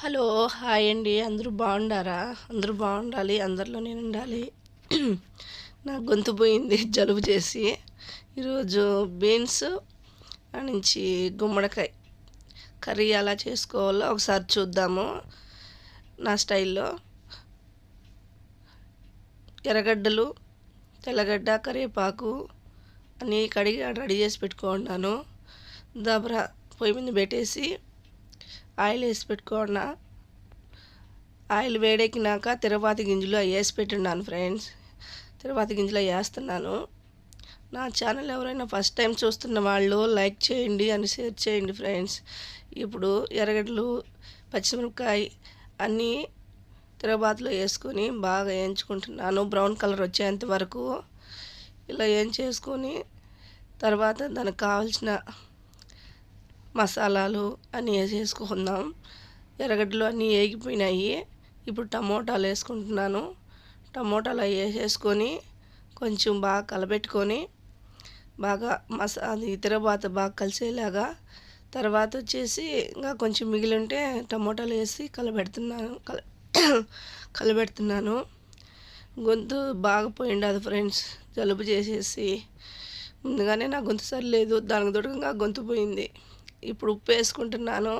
Hello hi అండి. అందరూ బాగుండారా? అందరూ బాగుండాలి, అందరిలో నేను ఉండాలి. నాకు గొంతు పోయింది జలుబు చేసి. ఈరోజు బీన్స్ నుంచి గుమ్మడికాయ కర్రీ ఎలా చేసుకోవాలో ఒకసారి చూద్దాము నా స్టైల్లో. ఎర్రగడ్డలు, తెల్లగడ్డ, కరివేపాకు అన్నీ కడిగి రెడీ చేసి పెట్టుకున్నాను. దబరా పొయ్యి మీద పెట్టేసి ఆయిల్ వేసి పెట్టుకున్నా. ఆయిల్ వేడెక్కినాక తిరువాతి గింజలు వేసి పెట్టున్నాను ఫ్రెండ్స్. తిరువాతి గింజలు వేస్తున్నాను. నా ఛానల్ ఎవరైనా ఫస్ట్ టైం చూస్తున్న వాళ్ళు లైక్ చేయండి అని షేర్ చేయండి ఫ్రెండ్స్. ఇప్పుడు ఎర్రగడ్డలు, పచ్చిమిరపకాయ అన్నీ తిరగబాతులో వేసుకొని బాగా వేయించుకుంటున్నాను. బ్రౌన్ కలర్ వచ్చేంత వరకు ఇలా వేయించేసుకొని తర్వాత దానికి కావాల్సిన మసాలాలు అన్నీ వేసేసుకుందాం. ఎర్రగడ్డలు అన్నీ వేగిపోయినాయి. ఇప్పుడు టమోటాలు వేసుకుంటున్నాను. టమోటాలు వేసేసుకొని కొంచెం బాగా కలబెట్టుకొని బాగా అది తిరగబాత బాగా కలిసేలాగా, తర్వాత వచ్చేసి ఇంకా కొంచెం మిగిలి ఉంటే టమోటాలు వేసి కలబెడుతున్నాను. గొంతు బాగా పోయిండదు ఫ్రెండ్స్, జలుబు చేసేసి. ముందుగానే నా గొంతు సరిలేదు, దానికి తోడుగా గొంతు పోయింది. ఇప్పుడు ఉప్పు వేసుకుంటున్నాను.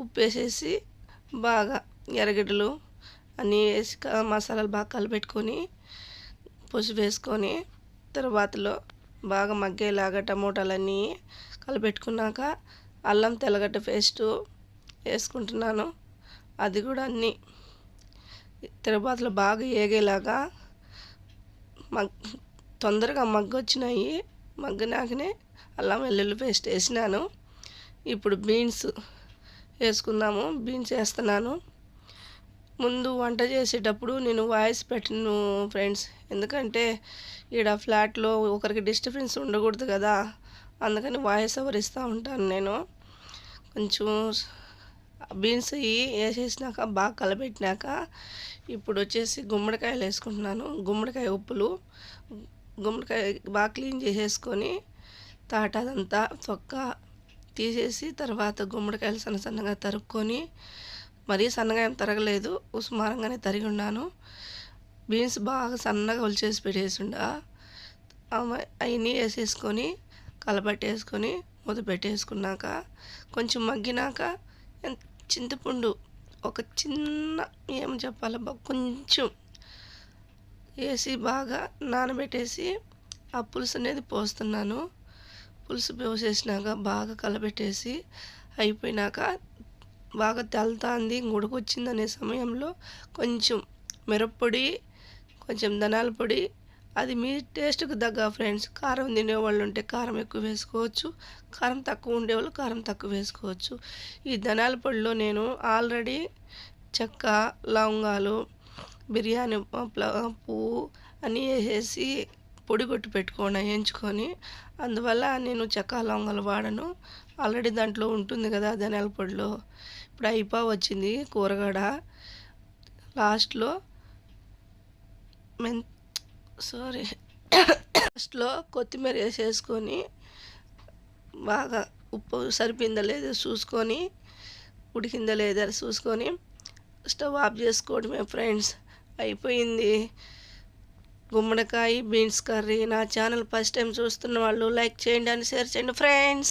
ఉప్పు వేసేసి బాగా ఎర్రగడ్డలు అన్నీ వేసి మసాలాలు బాగా కలపెట్టుకొని పసుపు వేసుకొని తర్వాతలో బాగా మగ్గేలాగా టమోటాలన్నీ కలిపెట్టుకున్నాక అల్లం తెల్లగడ్డ పేస్టు వేసుకుంటున్నాను. అది కూడా అన్నీ తిరగబాతలో బాగా ఏగేలాగా తొందరగా మగ్గొచ్చినాయి. మగ్గినాకనే అల్లం వెల్లుల్లి పేస్ట్ వేసినాను. ఇప్పుడు బీన్స్ వేసుకుందాము. బీన్స్ వేస్తున్నాను. ముందు వంట చేసేటప్పుడు నేను వాయిస్ పెట్టను ఫ్రెండ్స్, ఎందుకంటే ఈడ ఫ్లాట్లో ఒకరికి డిస్టర్బెన్స్ ఉండకూడదు కదా, అందుకని వాయిస్ ఓవర్ ఇస్తూ ఉంటాను నేను. కొంచెం బీన్స్ వేసేసినాక బాగా కలబెట్టినాక ఇప్పుడు వచ్చేసి గుమ్మడికాయలు వేసుకుంటున్నాను. గుమ్మడికాయ ఉప్పులు, గుమ్మడికాయ బాగా క్లీన్ చేసేసుకొని తాటదంతా తొక్క తీసేసి తర్వాత గుమ్మడికాయలు సన్న సన్నగా తరుక్కొని, మరీ సన్నగా ఏం తరగలేదు, ఉస్మానంగానే తరిగి ఉన్నాను. బీన్స్ బాగా సన్నగా ఒలిచేసి పెట్టేసిండా. అవన్నీ వేసేసుకొని కలబెట్టేసుకొని మూత పెట్టేసుకున్నాక కొంచెం మగ్గినాక చింతపండు ఒక చిన్న ఏం చెప్పాలబ్బా కొంచెం వేసి బాగా నానబెట్టేసి ఆ పులుసు అనేది పోస్తున్నాను. పులుసు పోసేసినాక బాగా కలబెట్టేసి అయిపోయినాక బాగా తెల్తాంది, ఉడికొచ్చింది అనే సమయంలో కొంచెం మిరప్పొడి, కొంచెం ధనియాల పొడి, అది మీ టేస్ట్కి తగ్గ ఫ్రెండ్స్. కారం తినేవాళ్ళు ఉంటే కారం ఎక్కువ వేసుకోవచ్చు, కారం తక్కువ ఉండేవాళ్ళు కారం తక్కువ వేసుకోవచ్చు. ఈ ధనియాల పొడిలో నేను ఆల్రెడీ చెక్క, లవంగాలు, బిర్యానీ పువ్వు అన్నీ వేసేసి పొడి కొట్టి పెట్టుకోండి వేయించుకొని. అందువల్ల నేను చెక్క లవంగాలు వాడను, ఆల్రెడీ దాంట్లో ఉంటుంది కదా ధనియాల పొడిలో. ఇప్పుడు వచ్చింది కూరగాడ. లాస్ట్లో లాస్ట్లో కొత్తిమీర వేసేసుకొని బాగా ఉప్పు సరిపోయిందా లేదా చూసుకొని, ఉడికిందా లేదా చూసుకొని స్టవ్ ఆఫ్ చేసుకోవడమే ఫ్రెండ్స్. అయిపోయింది గుమ్మడికాయ బీన్స్ కర్రీ. నా ఛానల్ ఫస్ట్ టైం చూస్తున్న వాళ్ళు లైక్ చేయండి అని షేర్ చేయండి ఫ్రెండ్స్.